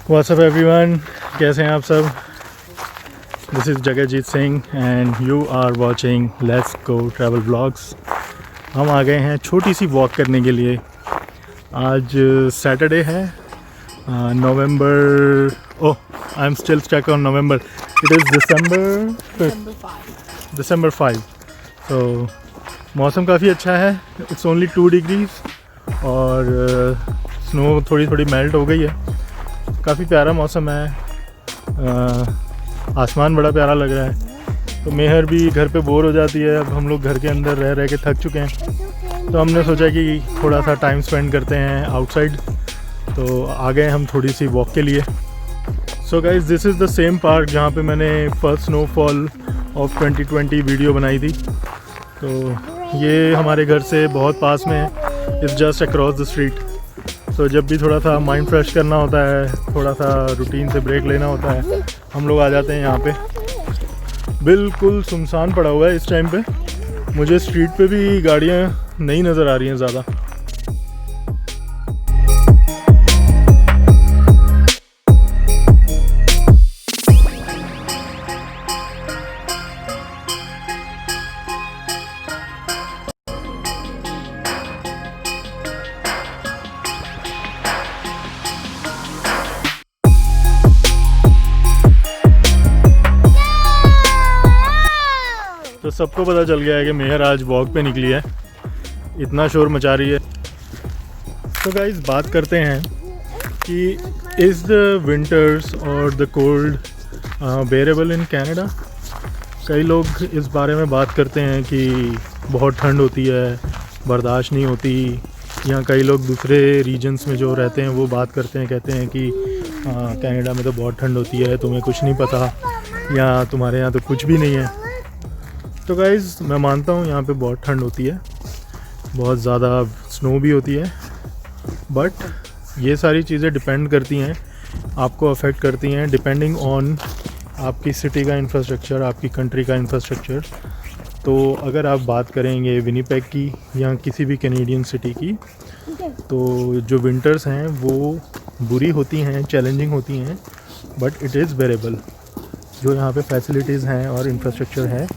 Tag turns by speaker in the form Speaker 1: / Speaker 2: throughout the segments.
Speaker 1: What's up everyone, कैसे हैं आप सब। This is Jagjit Singh and you are watching let's go travel vlogs. हम आ गए हैं छोटी सी वॉक करने के लिए। आज सैटरडे है, November, oh I am still stuck on November, it is December 5। तो मौसम काफ़ी अच्छा है, इट्स ओनली 2 डिग्रीज और स्नो थोड़ी थोड़ी मेल्ट हो गई है। काफ़ी प्यारा मौसम है, आसमान बड़ा प्यारा लग रहा है। तो मेहर भी घर पे बोर हो जाती है, अब हम लोग घर के अंदर रह रह के थक चुके हैं, तो हमने सोचा कि थोड़ा सा टाइम स्पेंड करते हैं आउटसाइड। तो आ गए हम थोड़ी सी वॉक के लिए। So guys, this is the same park जहाँ पे मैंने फर्स्ट स्नोफॉल ऑफ 2020 वीडियो बनाई थी। तो ये हमारे घर से बहुत पास में है, it's just across the street. तो जब भी थोड़ा सा माइंड फ्रेश करना होता है, थोड़ा सा रूटीन से ब्रेक लेना होता है, हम लोग आ जाते हैं यहाँ पे। बिल्कुल सुनसान पड़ा हुआ है इस टाइम पे, मुझे स्ट्रीट पे भी गाड़ियाँ नहीं नज़र आ रही हैं ज़्यादा। तो सबको पता चल गया है कि मेहर आज वॉक पे निकली है, इतना शोर मचा रही है। तो गाइस, बात करते हैं कि इज़ द विंटर्स और द कोल्ड बेरेबल इन कनाडा। कई लोग इस बारे में बात करते हैं कि बहुत ठंड होती है, बर्दाश्त नहीं होती। या कई लोग दूसरे रीजन्स में जो रहते हैं वो बात करते हैं, कहते हैं कि कनाडा में तो बहुत ठंड होती है, तुम्हें कुछ नहीं पता, या तुम्हारे यहाँ तो कुछ भी नहीं है। तो गाइज़, मैं मानता हूँ यहाँ पे बहुत ठंड होती है, बहुत ज़्यादा स्नो भी होती है, बट ये सारी चीज़ें डिपेंड करती हैं, आपको अफेक्ट करती हैं डिपेंडिंग ऑन आपकी सिटी का इंफ्रास्ट्रक्चर, आपकी कंट्री का इंफ्रास्ट्रक्चर। तो अगर आप बात करेंगे विनीपेग की या किसी भी कैनेडियन सिटी की, तो जो विंटर्स हैं वो बुरी होती हैं, चैलेंजिंग होती हैं, बट इट इज़ बेरेबल। जो यहाँ पे फैसिलिटीज़ हैं और इंफ्रास्ट्रक्चर है,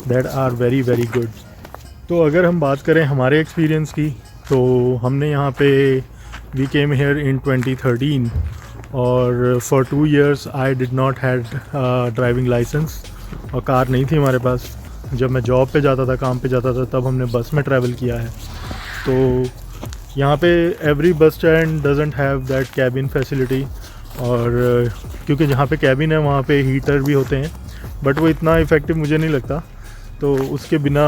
Speaker 1: that are very very good. तो अगर हम बात करें हमारे एक्सपीरियंस की, तो हमने यहाँ पे वी केम हेयर इन 2013 और for 2 years I did not had driving licence और कार नहीं थी हमारे पास। जब मैं जॉब पे जाता था, काम पे जाता था, तब हमने बस में ट्रैवल किया है। तो यहाँ पे every bus stand doesn't have that cabin facility, और क्योंकि जहाँ पे कैबिन है वहाँ पे हीटर भी होते हैं, बट वो इतना इफ़ेक्टिव मुझे नहीं लगता। तो उसके बिना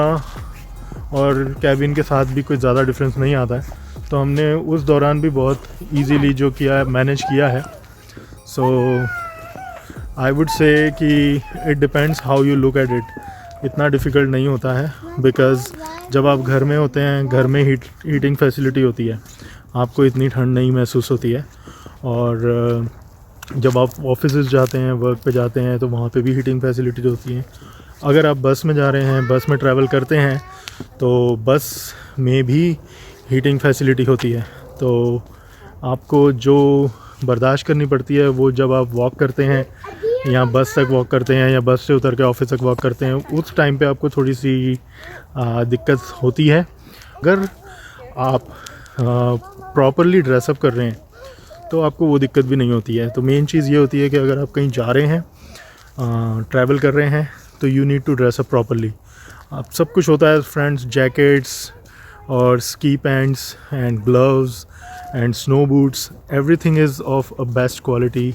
Speaker 1: और कैबिन के साथ भी कोई ज़्यादा डिफरेंस नहीं आता है। तो हमने उस दौरान भी बहुत इजीली जो किया है, मैनेज किया है। सो आई वुड से कि it depends how you look at it. इतना डिफ़िकल्ट नहीं होता है, बिकॉज़ जब आप घर में होते हैं, घर में हीटिंग फैसिलिटी होती है, आपको इतनी ठंड नहीं महसूस होती है। और जब आप ऑफिस जाते हैं, वर्क पे जाते हैं, तो वहाँ पे भी हीटिंग फैसिलिटी होती है। अगर आप बस में जा रहे हैं, बस में ट्रैवल करते हैं, तो बस में भी हीटिंग फैसिलिटी होती है। तो आपको जो बर्दाश्त करनी पड़ती है, वो जब आप वॉक करते हैं या बस तक वॉक करते हैं या बस से उतर के ऑफिस तक वॉक करते हैं, उस टाइम पे आपको थोड़ी सी दिक्कत होती है। अगर आप प्रॉपरली ड्रेसअप कर रहे हैं तो आपको वो दिक्कत भी नहीं होती है। तो मेन चीज़ ये होती है कि अगर आप कहीं जा रहे हैं, ट्रैवल कर रहे हैं, तो you need to dress up properly. अब सब कुछ होता है फ्रेंड्स, जैकेट्स और ski pants and gloves and snow boots, everything is of a best quality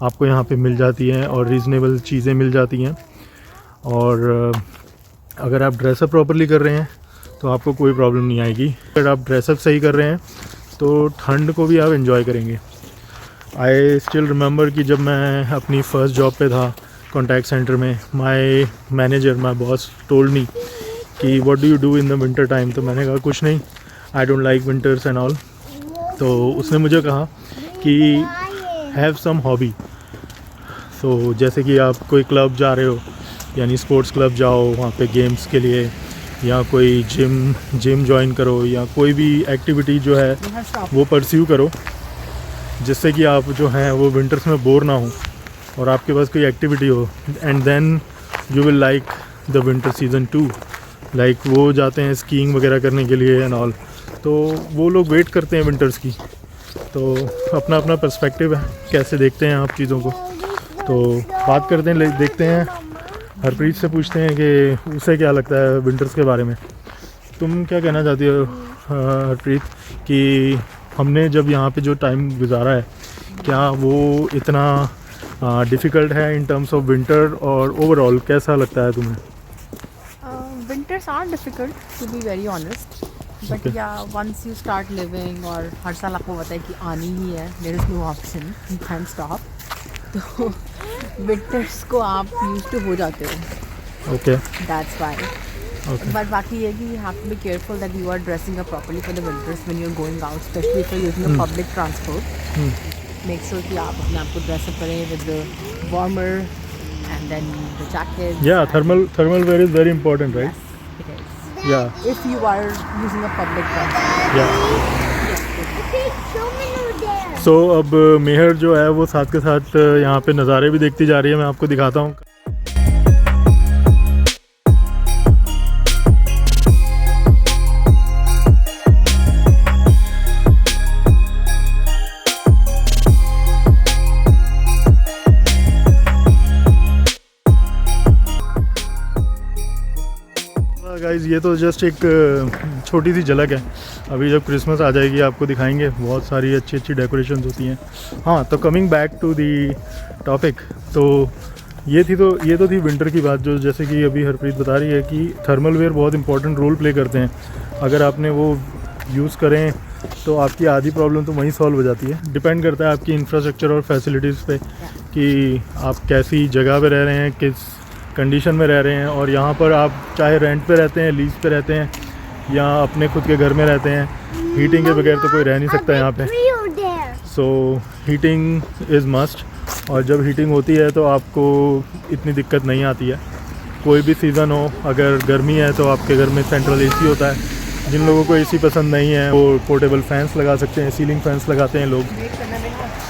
Speaker 1: आपको यहाँ पे मिल जाती हैं और रीज़नेबल चीज़ें मिल जाती हैं। और अगर आप ड्रेसअप प्रॉपरली कर रहे हैं तो आपको कोई प्रॉब्लम नहीं आएगी। अगर आप ड्रेसअप सही कर रहे हैं तो ठंड को भी आप एंजॉय करेंगे। आई स्टिल रिमेंबर कि जब मैं अपनी फ़र्स्ट जॉब पे था कॉन्टैक्ट सेंटर में, my manager, my boss told me कि what do you do in the winter time. तो मैंने कहा कुछ नहीं, I don't like winters and all. तो उसने मुझे कहा कि हैव सम हॉबी। सो जैसे कि आप कोई क्लब जा रहे हो, यानी स्पोर्ट्स क्लब जाओ वहाँ पे गेम्स के लिए, या कोई जिम ज्वाइन करो, या कोई भी एक्टिविटी जो है वो परस्यू करो। जिससे कि आप जो हैं वो विंटर्स में बोर ना हो और आपके पास कोई एक्टिविटी हो, and then you will like the winter season 2। Like वो जाते हैं स्कीइंग वगैरह करने के लिए एंड ऑल, तो वो लोग वेट करते हैं विंटर्स की। तो अपना अपना पर्सपेक्टिव है, कैसे देखते हैं आप चीज़ों को। तो बात करते हैं, देखते हैं, हरप्रीत से पूछते हैं कि उसे क्या लगता है विंटर्स के बारे में। तुम क्या कहना चाहती हो हरप्रीत कि हमने जब यहाँ पे जो टाइम गुजारा है, क्या वो इतना डिफ़िकल्ट है इन टर्म्स ऑफ विंटर, और ओवरऑल कैसा लगता है तुम्हें?
Speaker 2: Winters are difficult to be very honest, but
Speaker 1: Okay.
Speaker 2: yeah, once you start living और हर साल आपको पता है कि आनी ही है, there is no option, you can't stop. तो winters को आप used to हो जाते हो.
Speaker 1: Okay
Speaker 2: That's why.
Speaker 1: Okay
Speaker 2: But बाकी ये कि you have to be careful that you are dressing up properly for the winters when you're going out, especially if you're using a public transport. Make sure कि आप अपने आप को dress up करें with the warmer and then the jacket.
Speaker 1: या thermal wear is very important, right?
Speaker 2: Yes, it is.
Speaker 1: Yeah,
Speaker 2: If you are using a public transport.
Speaker 1: yeah.
Speaker 2: Yes.
Speaker 1: सो अब मेहर जो है वो साथ के साथ यहाँ पे नज़ारे भी देखती जा रही है। मैं आपको दिखाता हूँ। गाइस ये तो जस्ट एक छोटी सी झलक है, अभी जब क्रिसमस आ जाएगी आपको दिखाएंगे, बहुत सारी अच्छी अच्छी डेकोरेशंस होती हैं। हाँ, तो coming back to the topic, तो ये तो थी विंटर की बात, जो जैसे कि अभी हरप्रीत बता रही है कि थर्मल वेयर बहुत इंपॉर्टेंट रोल प्ले करते हैं। अगर आपने वो यूज़ करें तो आपकी आधी प्रॉब्लम तो वहीं सॉल्व हो जाती है। डिपेंड करता है आपकी इंफ्रास्ट्रक्चर और फैसिलिटीज़ पे कि आप कैसी जगह पे रह रहे हैं, किस कंडीशन में रह रहे हैं। और यहाँ पर आप चाहे रेंट पे रहते हैं, लीज पे रहते हैं, या अपने खुद के घर में रहते हैं, हीटिंग के बगैर तो कोई रह नहीं सकता यहाँ पे। सो हीटिंग इज़ मस्ट, और जब हीटिंग होती है तो आपको इतनी दिक्कत नहीं आती है। कोई भी सीज़न हो, अगर गर्मी है तो आपके घर में सेंट्रल एसी होता है। जिन लोगों को एसी पसंद नहीं है वो पोर्टेबल फैंस लगा सकते हैं, सीलिंग फैंस लगाते हैं लोग।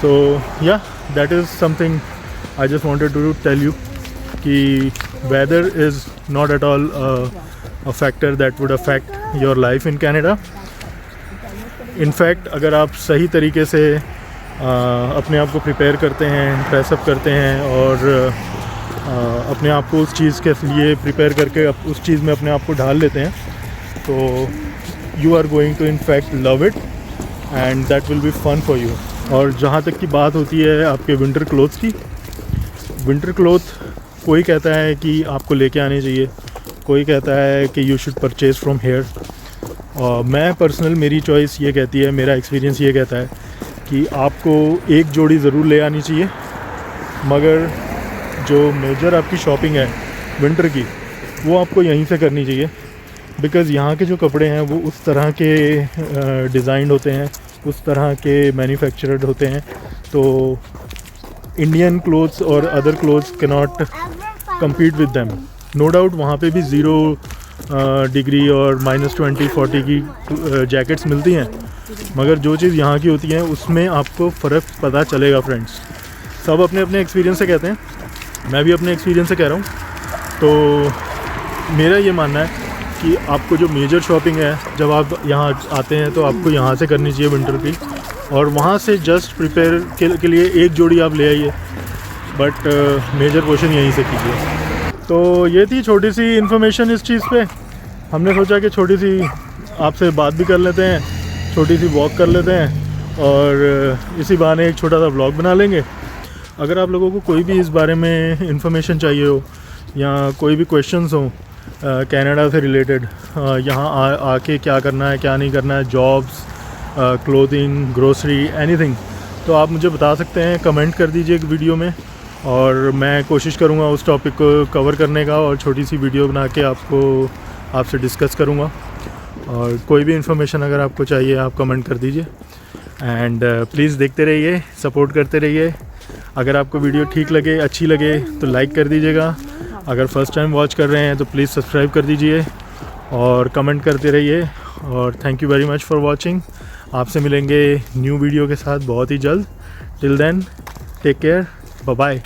Speaker 1: So yeah that is something I just wanted to tell you कि weather is not at all a factor that would affect your life in Canada. In fact, अगर आप सही तरीके से अपने आप को प्रिपेयर करते हैं, ड्रेसअप करते हैं और अपने आप को उस चीज़ के लिए प्रिपेयर करके उस चीज़ में अपने आप को ढाल लेते हैं, तो you are going to in fact love it and that will be fun for you. और जहाँ तक की बात होती है आपके विंटर क्लोथ्स की, विंटर क्लोथ कोई कहता है कि आपको लेके आने चाहिए, कोई कहता है कि you should purchase from here. और मैं पर्सनल, मेरी चॉइस ये कहती है, मेरा एक्सपीरियंस ये कहता है कि आपको एक जोड़ी ज़रूर ले आनी चाहिए, मगर जो मेजर आपकी शॉपिंग है विंटर की वो आपको यहीं से करनी चाहिए। बिकॉज़ यहाँ के जो कपड़े हैं वो उस तरह के डिज़ाइन होते हैं, उस तरह के मैन्युफैक्चर्ड होते हैं, तो इंडियन क्लोथ्स और other clothes can not compete with them. No doubt वहाँ पे भी 0 डिग्री और -20-40 की जैकेट्स मिलती हैं, मगर जो चीज़ यहाँ की होती है उसमें आपको फ़र्क पता चलेगा फ्रेंड्स। सब अपने अपने एक्सपीरियंस से कहते हैं, मैं भी अपने एक्सपीरियंस से कह रहा हूँ। तो मेरा ये मानना है कि आपको जो मेजर शॉपिंग है जब आप यहाँ आते हैं तो आपको यहाँ से करनी चाहिए विंटर की, और वहाँ से जस्ट प्रिपेयर के लिए एक जोड़ी आप ले आइए, बट मेजर पोर्शन यहीं से कीजिए। तो ये थी छोटी सी इन्फॉर्मेशन इस चीज़ पे। हमने सोचा कि छोटी सी आपसे बात भी कर लेते हैं, छोटी सी वॉक कर लेते हैं, और इसी बहाने एक छोटा सा व्लॉग बना लेंगे। अगर आप लोगों को कोई भी इस बारे में इन्फॉर्मेशन चाहिए हो या कोई भी क्वेश्चंस हो कनाडा से रिलेटेड, यहाँ आके क्या करना है क्या नहीं करना है, जॉब्स, क्लोथिंग, ग्रोसरी, एनीथिंग, तो आप मुझे बता सकते हैं, कमेंट कर दीजिए एक वीडियो में, और मैं कोशिश करूँगा उस टॉपिक को कवर करने का, और छोटी सी वीडियो बना के आपसे डिस्कस करूँगा। और कोई भी इन्फॉर्मेशन अगर आपको चाहिए आप कमेंट कर दीजिए, एंड प्लीज़ देखते रहिए, सपोर्ट करते रहिए। अगर आपको वीडियो ठीक लगे, अच्छी लगे तो लाइक कर दीजिएगा। अगर फर्स्ट टाइम वॉच कर रहे हैं तो प्लीज़ सब्सक्राइब कर दीजिए और कमेंट करते रहिए। और thank you very much for watching. आपसे मिलेंगे न्यू वीडियो के साथ बहुत ही जल्द। Till then take care, bye bye.